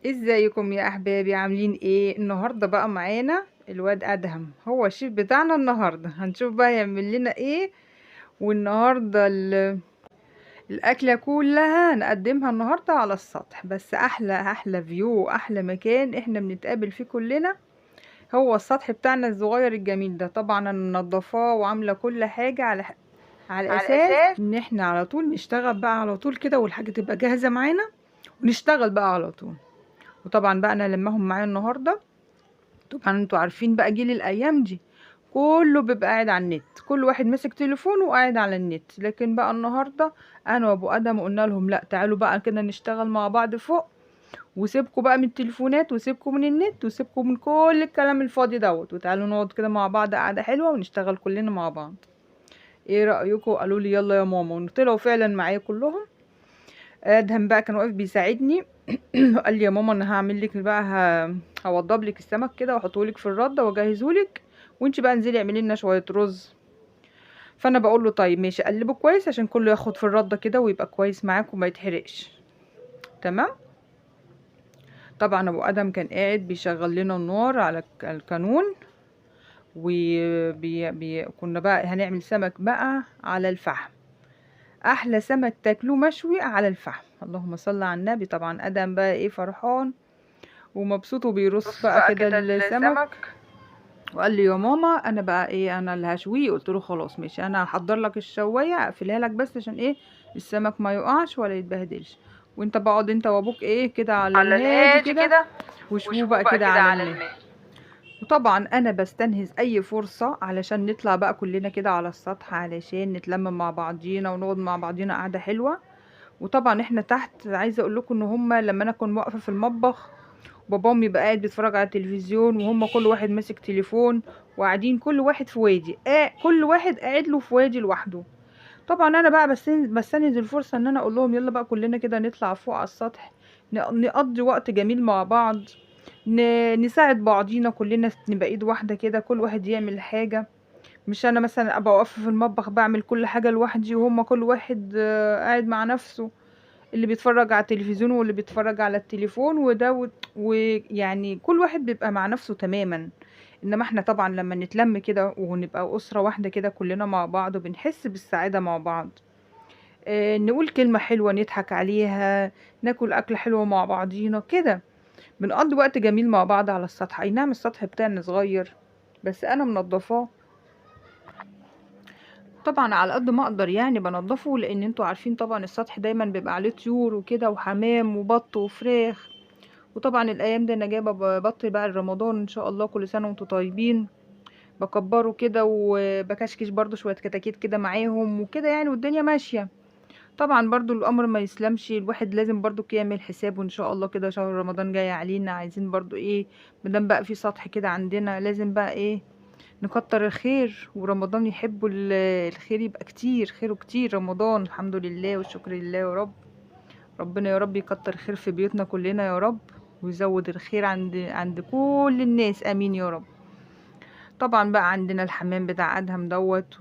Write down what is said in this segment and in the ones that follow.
ازيكم يا احبابي؟ عاملين ايه النهارده؟ بقى معانا الواد ادهم، هو الشيف بتاعنا النهارده. هنشوف بقى يعمل لنا ايه. والنهارده الاكله كلها هنقدمها النهارده على السطح، بس احلى فيو، احلى مكان احنا بنتقابل فيه كلنا هو السطح بتاعنا الصغير الجميل ده. طبعا انا منضفاه وعامله كل حاجه على على اساس اساس ان احنا على طول نشتغل بقى على طول كده، والحاجه تبقى جاهزه معانا ونشتغل بقى على طول. وطبعا بقى انا لماهم معايا النهارده. طبعا انتوا عارفين بقى جيل الايام دي كله بيبقى قاعد على النت، كل واحد ماسك تليفونه وقاعد على النت. لكن بقى النهارده انا وابو ادم قلنا لهم لا، تعالوا بقى كده نشتغل مع بعض فوق، وسيبكوا بقى من التليفونات وسيبكوا من النت وسيبكوا من كل الكلام الفاضي دوت، وتعالوا نقعد كده مع بعض قعده حلوه ونشتغل كلنا مع بعض. ايه رايكم؟ قالوا لي يلا يا ماما، وطلعوا فعلا معايا كلهم. ادهم بقى كان واقف بيساعدني قال لي يا ماما انا هعمل لك بقى هوضب لك السمك كده واحطه لك في الرده واجهزه لك، وانت بقى انزلي اعملي لنا شويه رز. فانا بقول له طيب ماشي، قلبه كويس عشان كله ياخد في الرده كده ويبقى كويس معاك وما يتحرقش. تمام. طبعا ابو ادم كان قاعد بيشغل لنا النار على الكانون، كنا بقى هنعمل سمك بقى على الفحم. احلى سمك تاكلوه مشوي على الفحم، اللهم صل على النبي. طبعا ادم بقى ايه فرحان ومبسوط وبيرص بص بقى بقى كده كده السمك. السمك. وقال لي يا ماما انا بقى ايه، انا اللي هشويه. قلت له خلاص ماشي، انا هحضر لك الشوايه اقفلها لك بس عشان ايه السمك ما يقعش ولا يتبهدلش، وانت بقعد انت وابوك ايه كده على على الهادي الهادي كده كده وشوفوه وشوفوه بقى بقى كده كده على على الماء. الماء. وطبعا انا بستنهز اي فرصه علشان نطلع بقى كلنا كده على السطح علشان نتلم مع بعضينا ونقعد مع بعضينا قعده حلوه. وطبعا احنا تحت، عايزه اقول لكم ان هما لما انا كنت واقفه في المطبخ بابام يبقى قاعد بيتفرج على التلفزيون وهم كل واحد ماسك تليفون وقاعدين كل واحد في وادي، كل واحد قاعد له في وادي لوحده. طبعا انا بقى بستنزل الفرصه ان انا اقول لهم يلا بقى كلنا كده نطلع فوق على السطح، نقضي وقت جميل مع بعض، نساعد بعضينا كلنا، نبقى ايد واحده كده كل واحد يعمل حاجه. مش انا مثلا ابقى واقفه في المطبخ بعمل كل حاجه لوحدي وهم كل واحد قاعد مع نفسه، اللي بيتفرج على التلفزيون واللي بيتفرج على التليفون ويعني كل واحد بيبقى مع نفسه تماما. انما احنا طبعا لما نتلم كده ونبقى اسرة واحدة كده كلنا مع بعض وبنحس بالسعادة مع بعض، نقول كلمة حلوة نضحك عليها، ناكل أكلة حلوة مع بعضينا كده، بنقضي وقت جميل مع بعض على السطح. اي نعم السطح بتاعنا صغير بس انا منضفاه طبعا على قد ما اقدر، يعني بنضفه لان انتوا عارفين طبعا السطح دايما بيبقى عليه طيور وكده وحمام وبط وفراخ. وطبعا الايام دي انا جايبه بط بقى رمضان ان شاء الله، كل سنه وانتم طيبين. بكبره كده وبكشكش برضو شويه كتاكيت كده معاهم وكده يعني، والدنيا ماشيه. طبعا برضو الامر ما يسلمش، الواحد لازم برضو يعمل حسابه ان شاء الله كده، شهر رمضان جاي علينا، عايزين برضو ايه مادام بقى في سطح كده عندنا لازم بقى ايه نكتر الخير. ورمضان يحبوا الخير يبقى كتير، خيره كتير رمضان، الحمد لله والشكر لله يا رب. ربنا يا رب يكتر خير في بيوتنا كلنا يا رب، ويزود الخير عند كل الناس، امين يا رب. طبعا بقى عندنا الحمام بتاع ادهم دوت،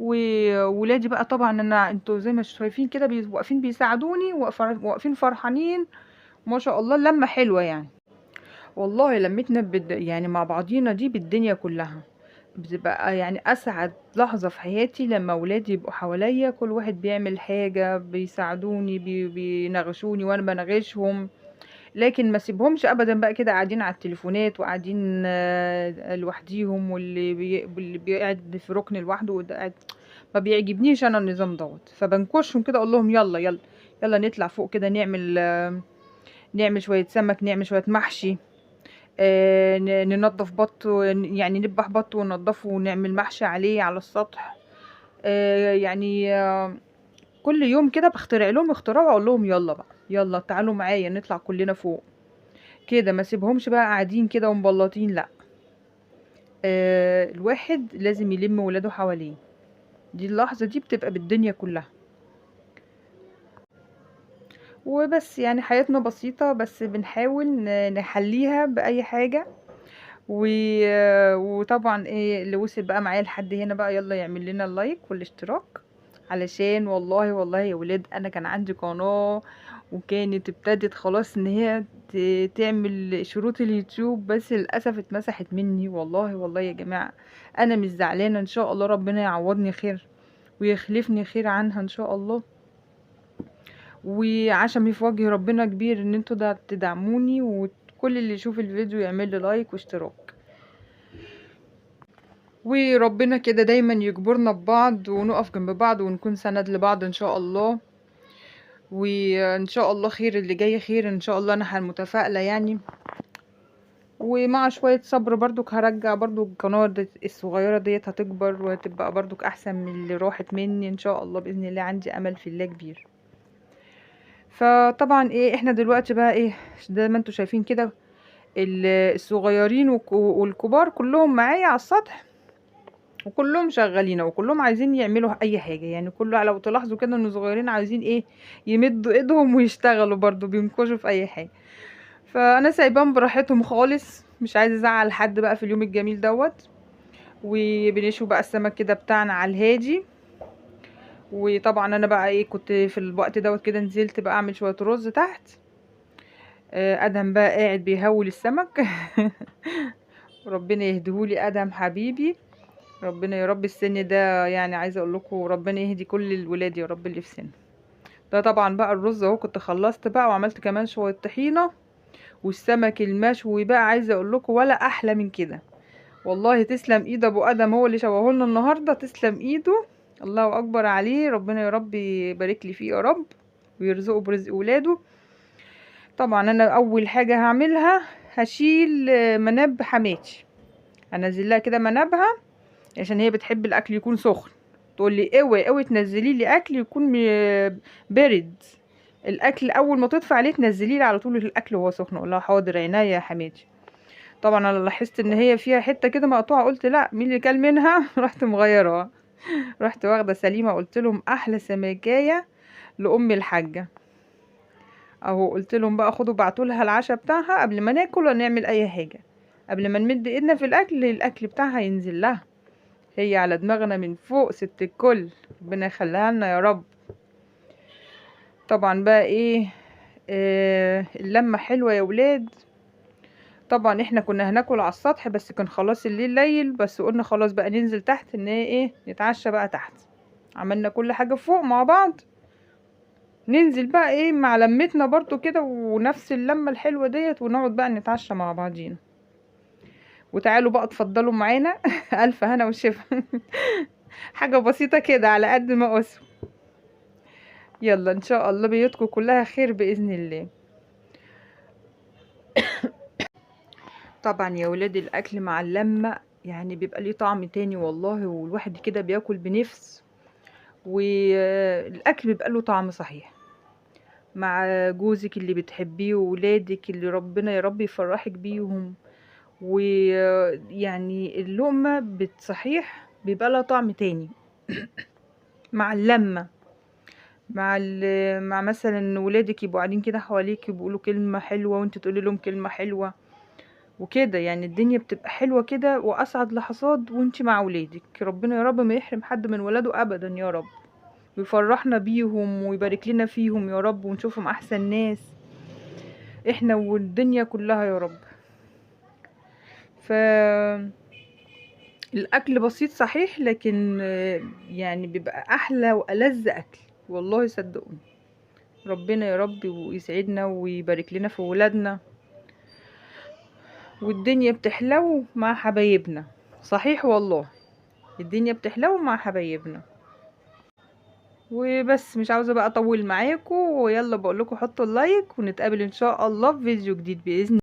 وولادي بقى طبعا انا انتوا زي ما شايفين كده واقفين بيساعدوني، واقفين فرحانين ما شاء الله، لمة حلوة يعني. والله لمتنا يعني مع بعضينا دي بالدنيا كلها، بتبقى يعني اسعد لحظة في حياتي لما ولادي يبقوا حواليا كل واحد بيعمل حاجة بيساعدوني بينغشوني وانا بنغشهم. لكن ما سيبهمش ابدا بقى كده قاعدين على التليفونات وقاعدين لوحديهم، واللي بيقعد في ركن لوحده وده قاعد. ما بيعجبنيش انا النظام دوت، فبنكشهم كده اقول لهم يلا يلا يلا نطلع فوق كده نعمل نعمل شوية سمك، نعمل شوية محشي، ننضف بط يعني نذبح بط وننضفه ونعمل محشي عليه على السطح. يعني كل يوم كده بخترع لهم اختراع واقول لهم يلا بقى يلا تعالوا معايا نطلع كلنا فوق كده، ما سيبهمش بقى قاعدين كده ومبلطين لا. الواحد لازم يلم ولاده حواليه، دي اللحظة دي بتبقى بالدنيا كلها. وبس يعني حياتنا بسيطة بس بنحاول نحليها بأي حاجة. و... وطبعا ايه اللي وصل بقى معايا لحد هنا بقى يلا يعمل لنا اللايك والاشتراك، علشان والله والله يا ولاد انا كان عندي قناة وكانت ابتدت خلاص ان هي تعمل شروط اليوتيوب، بس للاسف اتمسحت مني. والله يا جماعة انا مش زعلانة، ان شاء الله ربنا يعوضني خير ويخلفني خير عنها ان شاء الله. وعشمي في وجه ربنا كبير ان انتوا تدعموني، وكل اللي يشوف الفيديو يعمل لي لايك واشتراك، وربنا كده دايما يجبرنا ببعض ونقف جنب بعض ونكون سند لبعض ان شاء الله. وان شاء الله خير، اللي جاي خير ان شاء الله. انا متفائلة يعني، ومع شوية صبر برضك هرجع برضك القناة الصغيرة ديت هتكبر وهتبقى برضك احسن من اللي راحت مني ان شاء الله باذن الله. عندي امل في الله كبير. فطبعا ايه، احنا دلوقتي بقى ايه، زي ما انتوا شايفين كده الصغيرين والكبار كلهم معايا على السطح، وكلهم شغالين وكلهم عايزين يعملوا اي حاجة. يعني كله لو تلاحظوا كده ان الصغيرين عايزين ايه، يمدوا ايدهم ويشتغلوا برضو، بينكشوا في اي حاجة. فانا سايباهم براحتهم خالص، مش عايزة ازعل حد بقى في اليوم الجميل دوت. وبنشوي بقى السمك كده بتاعنا على الهادي. وطبعا انا بقى ايه، كنت في الوقت دوت كده نزلت بقى اعمل شوية رز تحت. ادهم بقى قاعد بيهول السمك ربنا يهديهولي ادهم حبيبي. ربنا يا رب السن ده، يعني عايزه اقول لكم ربنا يهدي كل الولاد يا رب اللي في سن ده. طبعا بقى الرز اهو كنت خلصت بقى، وعملت كمان شويه طحينه، والسمك المشوي بقى عايزه اقول لكم ولا احلى من كده. والله تسلم ايد ابو ادم، هو اللي شواه لنا النهارده، تسلم ايده، الله اكبر عليه. ربنا يا رب يبارك لي فيه يا رب، ويرزقه برزق ولاده. طبعا انا اول حاجه هعملها هشيل مناب حماتي، انزل لها كده منابها عشان هي بتحب الاكل يكون سخن. تقول لي اوعي تنزلي لي اكل يكون بارد، الاكل اول ما تطفي عليه تنزلي لي على طول الاكل وهو سخن. اقول لها حاضر عينيا يا حماتي. طبعا انا لاحظت ان هي فيها حته كده مقطوعه، قلت لا مين اللي كل منها رحت مغيرها، رحت واخده سليمه. قلت لهم احلى سمكايه لام الحاجه اهو. قلت لهم بقى خدوا بعتوا لها العشاء بتاعها قبل ما ناكل ولا نعمل اي حاجه، قبل ما نمد ايدنا في الاكل بتاعها ينزل لها. هي على دماغنا من فوق ست الكل، ربنا يخليها لنا يا رب. طبعا بقى ايه، اللمه حلوه يا ولاد. طبعا احنا كنا هناكل على السطح بس كان خلاص الليل ليل، بس قلنا خلاص بقى ننزل تحت ان ايه نتعشى بقى تحت. عملنا كل حاجه فوق مع بعض، ننزل بقى ايه مع لمتنا برضو كده ونفس اللمة الحلوة ديت، ونقعد بقى نتعشى مع بعضينا. وتعالوا بقى اتفضلوا معانا الف هنا وشفا حاجة بسيطة كده على قد ما قسم. يلا ان شاء الله بيوتكم كلها خير بإذن الله. طبعا يا ولاد الاكل مع اللمة يعني بيبقى ليه طعم تاني والله، والواحد كده بياكل بنفس، والاكل بيبقى له طعم صحيح مع جوزك اللي بتحبيه وولادك اللي ربنا يا رب يفرحك بيهم. ويعني اللقمة بتصحيح بيبقى لها طعم تاني مع اللمة، مع مثلا ولادك يبقوا قاعدين كده حواليك بيقولوا كلمة حلوة وانت تقولي لهم كلمة حلوة وكده. يعني الدنيا بتبقى حلوة كده، واسعد لحظات وانت مع ولادك. ربنا يا رب ما يحرم حد من ولاده ابدا يا رب، ويفرحنا بيهم ويبارك لنا فيهم يا رب، ونشوفهم احسن ناس احنا والدنيا كلها يا رب. ف الاكل بسيط صحيح، لكن يعني بيبقى احلى والذ اكل والله صدقوني. ربنا يا رب ويسعدنا ويبارك لنا في ولادنا، والدنيا بتحلو مع حبايبنا. صحيح والله الدنيا بتحلو مع حبايبنا. وبس مش عاوزه بقى اطول معاكم، ويلا بقول لكم حطوا اللايك، ونتقابل ان شاء الله في فيديو جديد باذن